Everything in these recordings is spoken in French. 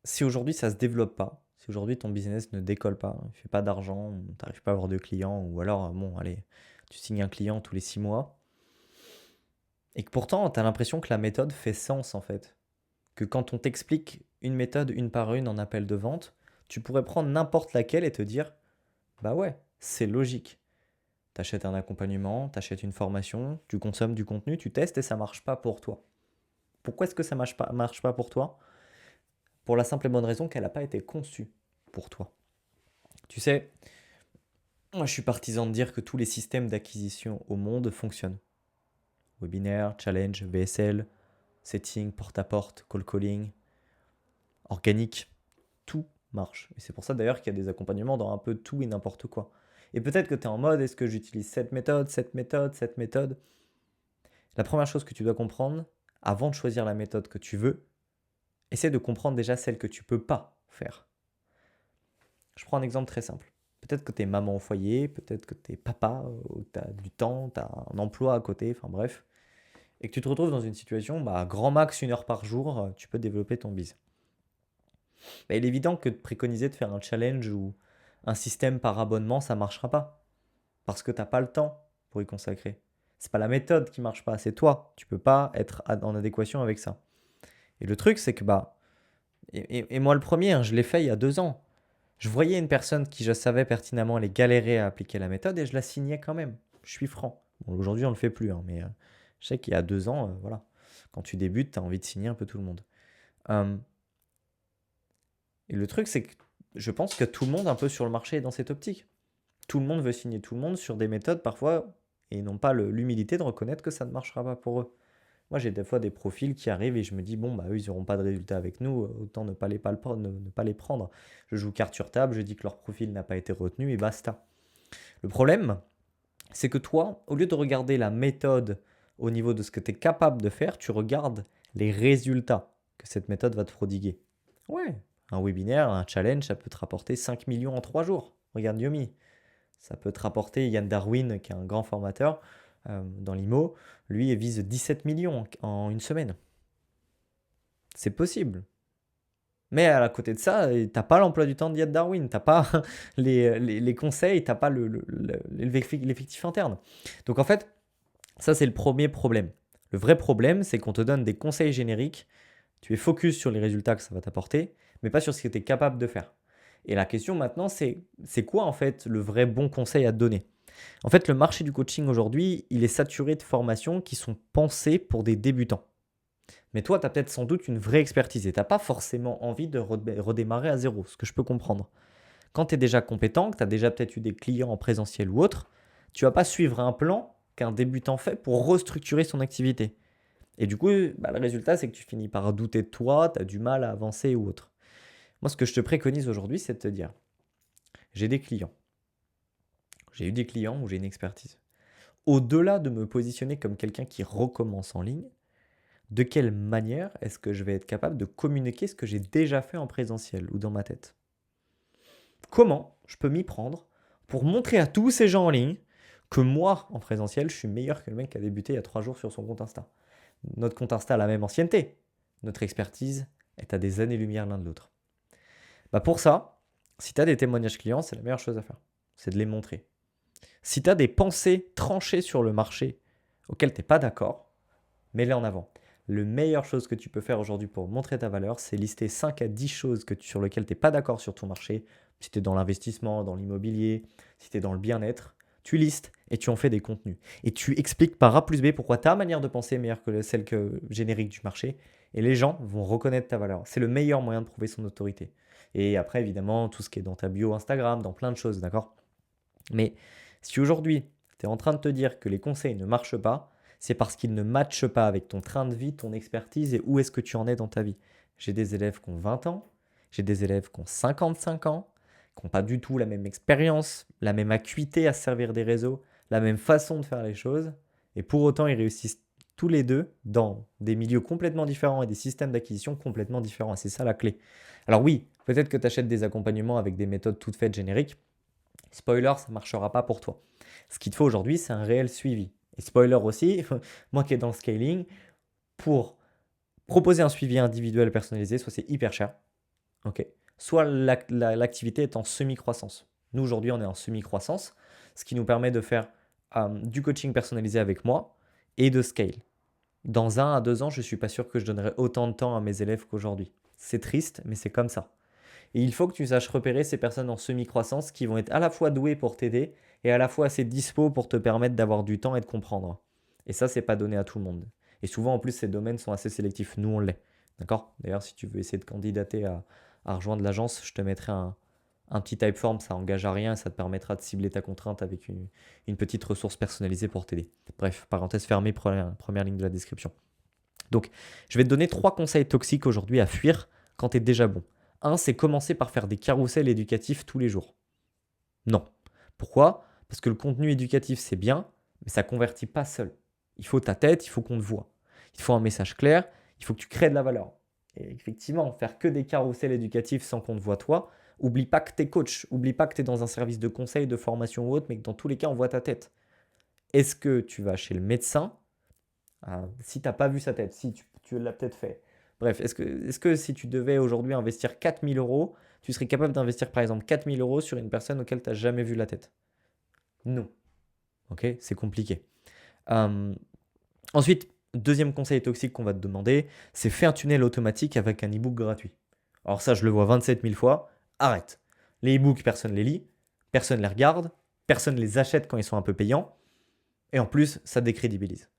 Si aujourd'hui ça se développe pas, si aujourd'hui ton business ne décolle pas, ne fait pas d'argent, tu n'arrives pas à avoir de clients ou alors, bon allez, tu signes un client tous les 6 mois et que pourtant tu as l'impression que la méthode fait sens en fait. Que quand on t'explique une méthode une par une en appel de vente, tu pourrais prendre n'importe laquelle et te dire: «Bah ouais, c'est logique». T'achètes un accompagnement, t'achètes une formation, tu consommes du contenu, tu testes et ça marche pas pour toi. Pourquoi est-ce que ça marche pas pour toi? Pour la simple et bonne raison qu'elle n'a pas été conçue pour toi. Tu sais, moi je suis partisan de dire que tous les systèmes d'acquisition au monde fonctionnent. Webinaire, challenge, VSL, setting, porte-à-porte, call calling, organique, tout marche. Et c'est pour ça d'ailleurs qu'il y a des accompagnements dans un peu tout et n'importe quoi. Et peut-être que tu es en mode, est-ce que j'utilise cette méthode, cette méthode, cette méthode? La première chose que tu dois comprendre, avant de choisir la méthode que tu veux, essaie de comprendre déjà celle que tu peux pas faire. Je prends un exemple très simple. Peut-être que tu es maman au foyer, peut-être que tu es papa, ou tu as du temps, tu as un emploi à côté, enfin bref, et que tu te retrouves dans une situation, bah, grand max 1 heure par jour, tu peux développer ton business. Bah, il est évident que de préconiser de faire un challenge ou un système par abonnement, ça ne marchera pas. Parce que tu n'as pas le temps pour y consacrer. C'est pas la méthode qui marche pas, c'est toi. Tu peux pas être en adéquation avec ça. Et le truc, c'est que bah, et moi le premier, hein, je l'ai fait il y a 2 ans. Je voyais une personne qui je savais pertinemment allait galérer à appliquer la méthode et je la signais quand même. Je suis franc. Bon, aujourd'hui, on ne le fait plus, hein, mais je sais qu'il y a 2 ans, voilà. Quand tu débutes, tu as envie de signer un peu tout le monde. Euh, et le truc, c'est que je pense que tout le monde un peu sur le marché est dans cette optique. Tout le monde veut signer tout le monde sur des méthodes parfois et ils n'ont pas l'humilité de reconnaître que ça ne marchera pas pour eux. Moi, j'ai des fois des profils qui arrivent et je me dis, bon, bah, eux, ils n'auront pas de résultat avec nous, autant ne pas les prendre. Je joue carte sur table, je dis que leur profil n'a pas été retenu et basta. Le problème, c'est que toi, au lieu de regarder la méthode au niveau de ce que tu es capable de faire, tu regardes les résultats que cette méthode va te prodiguer. Ouais, un webinaire, un challenge, ça peut te rapporter 5 millions en 3 jours. Regarde Yomi. Ça peut te rapporter Yann Darwin, qui est un grand formateur dans l'IMO. Lui, il vise 17 millions en une semaine. C'est possible. Mais à la côté de ça, t'as pas l'emploi du temps de Yann Darwin, t'as pas les conseils, t'as pas l'effectif interne. Donc en fait, ça c'est le premier problème. Le vrai problème, c'est qu'on te donne des conseils génériques, tu es focus sur les résultats que ça va t'apporter, mais pas sur ce que tu es capable de faire. Et la question maintenant, c'est quoi en fait le vrai bon conseil à te donner? En fait, le marché du coaching aujourd'hui, il est saturé de formations qui sont pensées pour des débutants. Mais toi, tu as peut-être sans doute une vraie expertise et tu n'as pas forcément envie de redémarrer à zéro, ce que je peux comprendre. Quand tu es déjà compétent, que tu as déjà peut-être eu des clients en présentiel ou autre, tu vas pas suivre un plan qu'un débutant fait pour restructurer son activité. Et du coup, bah, le résultat, c'est que tu finis par douter de toi, tu as du mal à avancer ou autre. Moi, ce que je te préconise aujourd'hui, c'est de te dire, j'ai des clients. J'ai eu des clients où j'ai une expertise. Au-delà de me positionner comme quelqu'un qui recommence en ligne, de quelle manière est-ce que je vais être capable de communiquer ce que j'ai déjà fait en présentiel ou dans ma tête? Comment je peux m'y prendre pour montrer à tous ces gens en ligne que moi, en présentiel, je suis meilleur que le mec qui a débuté il y a 3 jours sur son compte Insta? Notre compte Insta a la même ancienneté. Notre expertise est à des années-lumière l'un de l'autre. Bah pour ça, si tu as des témoignages clients, c'est la meilleure chose à faire. C'est de les montrer. Si tu as des pensées tranchées sur le marché auxquelles tu n'es pas d'accord, mets-les en avant. La meilleure chose que tu peux faire aujourd'hui pour montrer ta valeur, c'est lister 5 à 10 choses sur lesquelles tu n'es pas d'accord sur ton marché. Si tu es dans l'investissement, dans l'immobilier, si tu es dans le bien-être, tu listes et tu en fais des contenus. Et tu expliques par A plus B pourquoi ta manière de penser est meilleure que celle générique du marché. Et les gens vont reconnaître ta valeur. C'est le meilleur moyen de prouver son autorité. Et après, évidemment, tout ce qui est dans ta bio Instagram, dans plein de choses, d'accord? Mais si aujourd'hui, tu es en train de te dire que les conseils ne marchent pas, c'est parce qu'ils ne matchent pas avec ton train de vie, ton expertise et où est-ce que tu en es dans ta vie. J'ai des élèves qui ont 20 ans, j'ai des élèves qui ont 55 ans, qui n'ont pas du tout la même expérience, la même acuité à se servir des réseaux, la même façon de faire les choses, et pour autant ils réussissent tous les deux dans des milieux complètement différents et des systèmes d'acquisition complètement différents. Et c'est ça la clé. Alors oui, peut-être que tu achètes des accompagnements avec des méthodes toutes faites génériques. Spoiler, ça ne marchera pas pour toi. Ce qu'il te faut aujourd'hui, c'est un réel suivi. Et spoiler aussi, moi qui est dans le scaling, pour proposer un suivi individuel personnalisé, soit c'est hyper cher, Ok. Soit l'activité est en semi-croissance. Nous, aujourd'hui, on est en semi-croissance, ce qui nous permet de faire du coaching personnalisé avec moi et de scale. Dans 1 à 2 ans, je ne suis pas sûr que je donnerai autant de temps à mes élèves qu'aujourd'hui. C'est triste, mais c'est comme ça. Et il faut que tu saches repérer ces personnes en semi-croissance qui vont être à la fois douées pour t'aider et à la fois assez dispo pour te permettre d'avoir du temps et de comprendre. Et ça, c'est pas donné à tout le monde. Et souvent, en plus, ces domaines sont assez sélectifs. Nous, on l'est. D'accord? D'ailleurs, si tu veux essayer de candidater à rejoindre l'agence, je te mettrai un petit typeform. Ça engage à rien et ça te permettra de cibler ta contrainte avec une petite ressource personnalisée pour t'aider. Bref, parenthèse fermée, première ligne de la description. Donc, je vais te donner 3 conseils toxiques aujourd'hui à fuir quand tu es déjà bon. Un, c'est commencer par faire des carousels éducatifs tous les jours. Non. Pourquoi? Parce que le contenu éducatif, c'est bien, mais ça ne convertit pas seul. Il faut ta tête, il faut qu'on te voit. Il faut un message clair, il faut que tu crées de la valeur. Et effectivement, faire que des carousels éducatifs sans qu'on te voit toi, oublie pas que tu es coach, oublie pas que tu es dans un service de conseil, de formation ou autre, mais que dans tous les cas, on voit ta tête. Est-ce que tu vas chez le médecin? Si tu n'as pas vu sa tête, si tu l'as peut-être fait. Bref, est-ce que si tu devais aujourd'hui investir 4000 euros, tu serais capable d'investir par exemple 4000 euros sur une personne auquel tu n'as jamais vu la tête? Non. Ok, c'est compliqué. Euh, Ensuite, deuxième conseil toxique qu'on va te demander, c'est faire un tunnel automatique avec un e-book gratuit. Alors ça, je le vois 27 000 fois. Arrête. Les e-books, personne ne les lit, personne ne les regarde, personne ne les achète quand ils sont un peu payants. Et en plus, ça décrédibilise.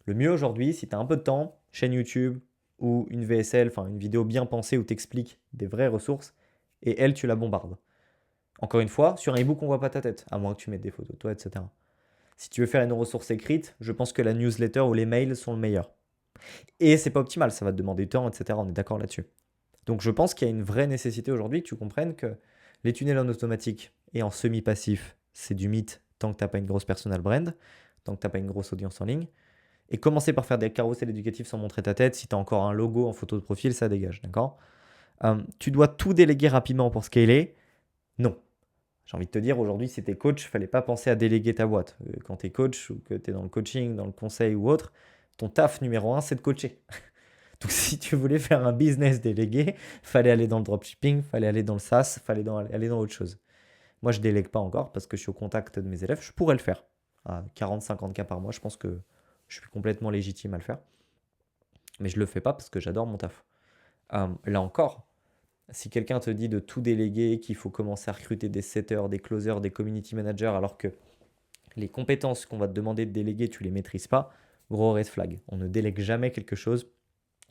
Le mieux aujourd'hui, si tu as un peu de temps, chaîne YouTube ou une VSL, enfin une vidéo bien pensée où tu expliques des vraies ressources, et elle, tu la bombardes. Encore une fois, sur un ebook, on ne voit pas ta tête, à moins que tu mettes des photos de toi, etc. Si tu veux faire une ressource écrite, je pense que la newsletter ou les mails sont le meilleur. Et c'est pas optimal, ça va te demander du temps, etc. On est d'accord là-dessus. Donc je pense qu'il y a une vraie nécessité aujourd'hui que tu comprennes que les tunnels en automatique et en semi-passif, c'est du mythe tant que tu n'as pas une grosse personal brand, tant que tu n'as pas une grosse audience en ligne. Et commencer par faire des carousels éducatifs sans montrer ta tête. Si tu as encore un logo en photo de profil, ça dégage, d'accord? Tu dois tout déléguer rapidement pour scaler? Non. J'ai envie de te dire, aujourd'hui, si tu es coach, il ne fallait pas penser à déléguer ta boîte. Quand tu es coach ou que tu es dans le coaching, dans le conseil ou autre, ton taf numéro 1, c'est de coacher. Donc si tu voulais faire un business délégué, fallait aller dans le dropshipping, fallait aller dans le SaaS, fallait aller dans autre chose. Moi, je délègue pas encore parce que je suis au contact de mes élèves. Je pourrais le faire. À 40-50 cas par mois, je pense que je suis complètement légitime à le faire. Mais je le fais pas parce que j'adore mon taf. Là encore, si quelqu'un te dit de tout déléguer, qu'il faut commencer à recruter des setters, des closers, des community managers, alors que les compétences qu'on va te demander de déléguer, tu les maîtrises pas, gros red flag. On ne délègue jamais quelque chose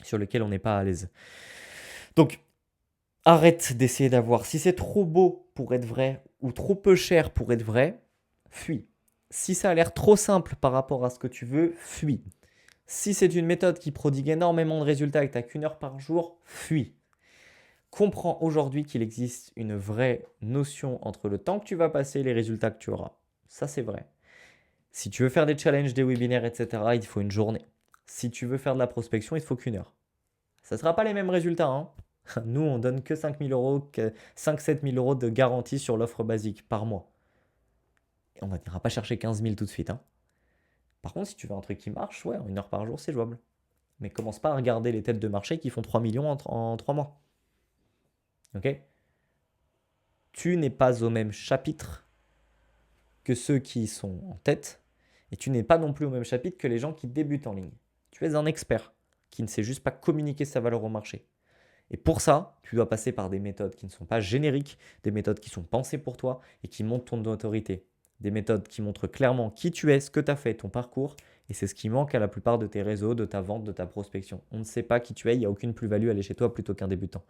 sur lequel on n'est pas à l'aise. Donc, arrête d'essayer d'avoir. Si c'est trop beau pour être vrai ou trop peu cher pour être vrai, fuis. Si ça a l'air trop simple par rapport à ce que tu veux, fuis. Si c'est une méthode qui prodigue énormément de résultats et que tu n'as qu'une heure par jour, fuis. Comprends aujourd'hui qu'il existe une vraie notion entre le temps que tu vas passer et les résultats que tu auras. Ça, c'est vrai. Si tu veux faire des challenges, des webinaires, etc., il faut une journée. Si tu veux faire de la prospection, il faut qu'une heure. Ça ne sera pas les mêmes résultats. Hein. Nous, on donne que 5 000 euros, 5-7 000 euros de garantie sur l'offre basique par mois. Et on n'ira pas chercher 15 000 tout de suite. Hein. Par contre, si tu veux un truc qui marche, ouais, une heure par jour, c'est jouable. Mais commence pas à regarder les têtes de marché qui font 3 millions en 3 mois. Ok? Tu n'es pas au même chapitre que ceux qui sont en tête. Et tu n'es pas non plus au même chapitre que les gens qui débutent en ligne. Tu es un expert qui ne sait juste pas communiquer sa valeur au marché. Et pour ça, tu dois passer par des méthodes qui ne sont pas génériques, des méthodes qui sont pensées pour toi et qui montrent ton autorité. Des méthodes qui montrent clairement qui tu es, ce que tu as fait, ton parcours. Et c'est ce qui manque à la plupart de tes réseaux, de ta vente, de ta prospection. On ne sait pas qui tu es, il n'y a aucune plus-value à aller chez toi plutôt qu'un débutant.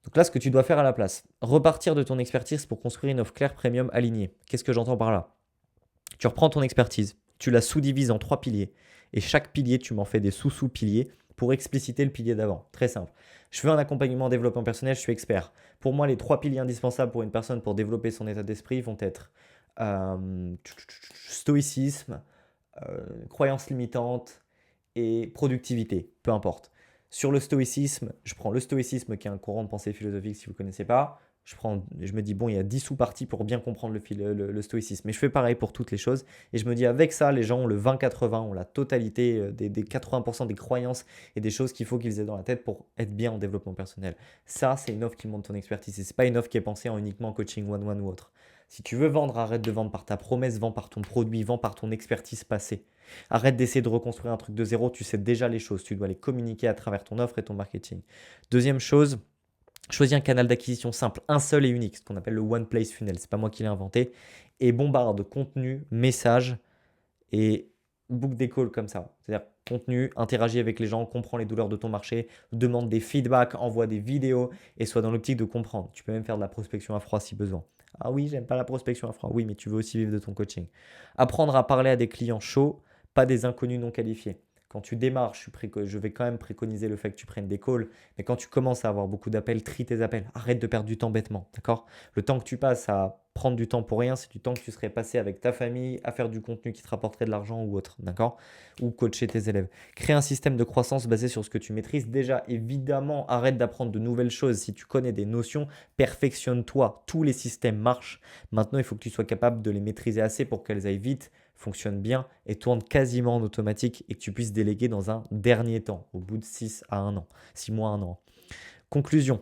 Donc là, ce que tu dois faire à la place, repartir de ton expertise pour construire une offre claire, premium, alignée. Qu'est-ce que j'entends par là? Tu reprends ton expertise, tu la sous-divises en 3 piliers. Et chaque pilier, tu m'en fais des sous-sous-piliers pour expliciter le pilier d'avant. Très simple. Je fais un accompagnement en développement personnel, je suis expert. Pour moi, les 3 piliers indispensables pour une personne pour développer son état d'esprit vont être stoïcisme, croyance limitante et productivité, peu importe. Sur le stoïcisme, je prends le stoïcisme qui est un courant de pensée philosophique si vous ne connaissez pas. Je me dis, bon, il y a 10 sous-parties pour bien comprendre le stoïcisme. Mais je fais pareil pour toutes les choses. Et je me dis, avec ça, les gens ont le 20-80, ont la totalité des 80% des croyances et des choses qu'il faut qu'ils aient dans la tête pour être bien en développement personnel. Ça, c'est une offre qui montre ton expertise. Et ce n'est pas une offre qui est pensée en uniquement coaching one-one ou autre. Si tu veux vendre, arrête de vendre par ta promesse, vends par ton produit, vends par ton expertise passée. Arrête d'essayer de reconstruire un truc de zéro, tu sais déjà les choses. Tu dois les communiquer à travers ton offre et ton marketing. Deuxième chose, choisis un canal d'acquisition simple, un seul et unique, ce qu'on appelle le One Place Funnel. C'est pas moi qui l'ai inventé. Et bombarde contenu, message et book des calls comme ça. C'est-à-dire contenu, interagis avec les gens, comprends les douleurs de ton marché, demande des feedbacks, envoie des vidéos et sois dans l'optique de comprendre. Tu peux même faire de la prospection à froid si besoin. Ah oui, j'aime pas la prospection à froid. Oui, mais tu veux aussi vivre de ton coaching. Apprendre à parler à des clients chauds, pas des inconnus non qualifiés. Quand tu démarres, je vais quand même préconiser le fait que tu prennes des calls, mais quand tu commences à avoir beaucoup d'appels, trie tes appels. Arrête de perdre du temps bêtement, d'accord? Le temps que tu passes à prendre du temps pour rien, c'est du temps que tu serais passé avec ta famille à faire du contenu qui te rapporterait de l'argent ou autre, d'accord? Ou coacher tes élèves. Crée un système de croissance basé sur ce que tu maîtrises. Déjà, évidemment, arrête d'apprendre de nouvelles choses. Si tu connais des notions, perfectionne-toi. Tous les systèmes marchent. Maintenant, il faut que tu sois capable de les maîtriser assez pour qu'elles aillent vite, fonctionnent bien et tournent quasiment en automatique et que tu puisses déléguer dans un dernier temps, au bout de 6 à 1 an, 6 mois, 1 an. Conclusion,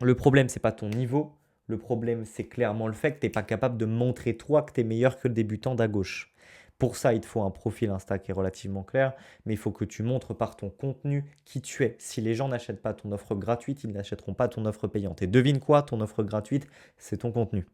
le problème, c'est pas ton niveau. Le problème, c'est clairement le fait que tu n'es pas capable de montrer toi que tu es meilleur que le débutant d'à gauche. Pour ça, il te faut un profil Insta qui est relativement clair, mais il faut que tu montres par ton contenu qui tu es. Si les gens n'achètent pas ton offre gratuite, ils n'achèteront pas ton offre payante. Et devine quoi, ton offre gratuite, c'est ton contenu.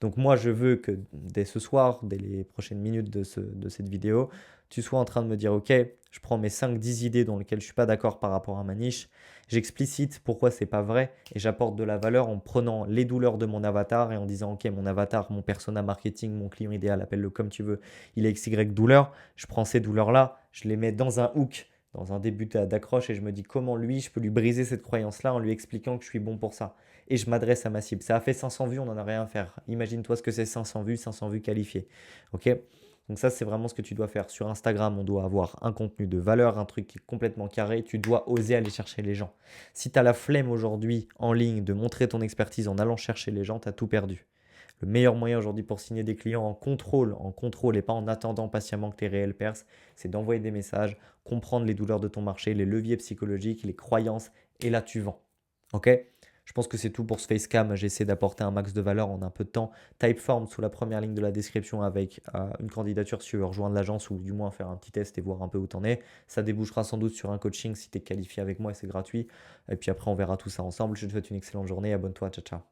Donc moi, je veux que dès ce soir, dès les prochaines minutes de cette vidéo, tu sois en train de me dire, OK, je prends mes 5-10 idées dans lesquelles je ne suis pas d'accord par rapport à ma niche, j'explicite pourquoi c'est pas vrai et j'apporte de la valeur en prenant les douleurs de mon avatar et en disant, OK, mon avatar, mon persona marketing, mon client idéal, appelle-le comme tu veux, il est XY douleur, je prends ces douleurs-là, je les mets dans un hook, dans un début d'accroche et je me dis comment lui, je peux lui briser cette croyance-là en lui expliquant que je suis bon pour ça et je m'adresse à ma cible. Ça a fait 500 vues, on n'en a rien à faire. Imagine-toi ce que c'est 500 vues qualifiées. Ok? Donc ça, c'est vraiment ce que tu dois faire. Sur Instagram, on doit avoir un contenu de valeur, un truc qui est complètement carré. Tu dois oser aller chercher les gens. Si tu as la flemme aujourd'hui en ligne de montrer ton expertise en allant chercher les gens, tu as tout perdu. Le meilleur moyen aujourd'hui pour signer des clients en contrôle et pas en attendant patiemment que tes réels percent, c'est d'envoyer des messages, comprendre les douleurs de ton marché, les leviers psychologiques, les croyances, et là tu vends. Ok? Je pense que c'est tout pour ce facecam. J'essaie d'apporter un max de valeur en un peu de temps. Typeform sous la première ligne de la description avec une candidature si tu veux rejoindre l'agence ou du moins faire un petit test et voir un peu où t'en es. Ça débouchera sans doute sur un coaching si tu es qualifié avec moi et c'est gratuit. Et puis après, on verra tout ça ensemble. Je te souhaite une excellente journée. Abonne-toi. Ciao, ciao.